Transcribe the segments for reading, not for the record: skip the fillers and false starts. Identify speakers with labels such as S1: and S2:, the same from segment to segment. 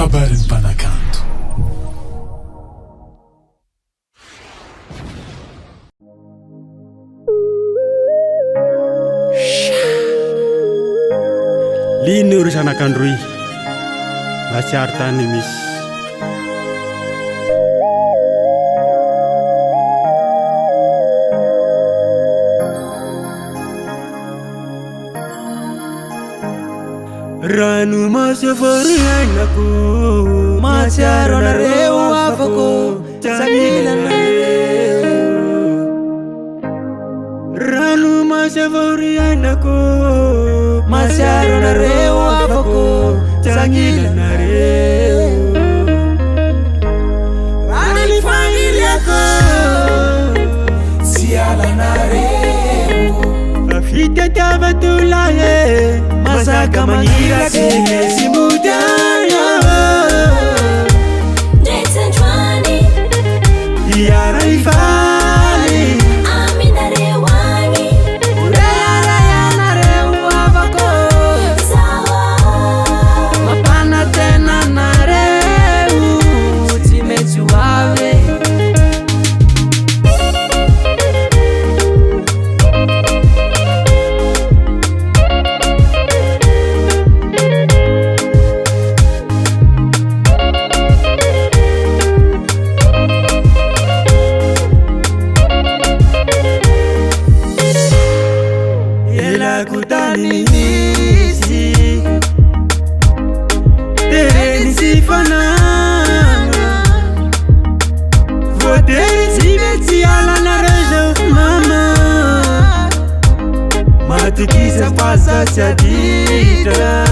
S1: kabarin'ny mpanakanto.
S2: Lino ry sanakandroy matsiary tany misy rano masafary ainako matsiaro anareo afako tsagilanareo rano masafary ainako matsiaro anareo afako tsagilanareo rano nifamiliako sialanareo afitatiavatulahe masaka manirake simudaya
S3: Jetsanjwani
S2: yaraifali
S3: aminarewani
S2: ureyarayanareu avako
S3: sawa
S2: mapana tena nareu timetuave kutanisi tereni sifanana voderi sivetialana rezo mama matikisa pasa tsadita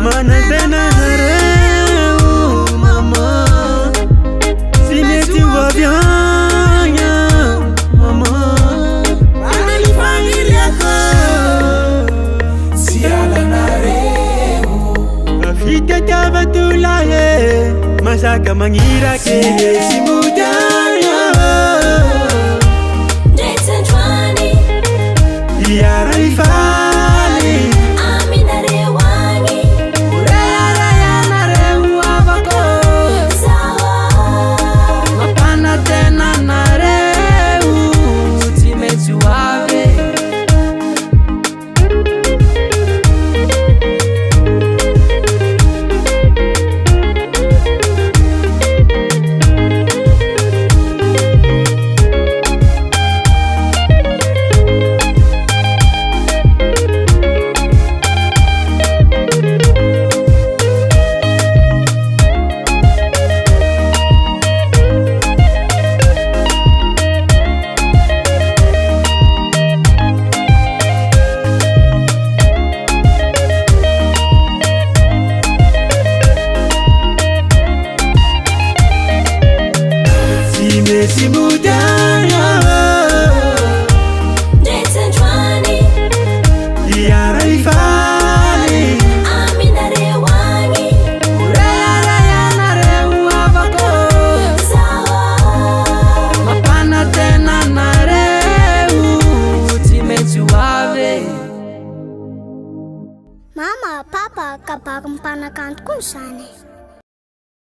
S2: manantena nareu mama simeti vavyanya mama Afitatiavatulahe masaka manirake simuda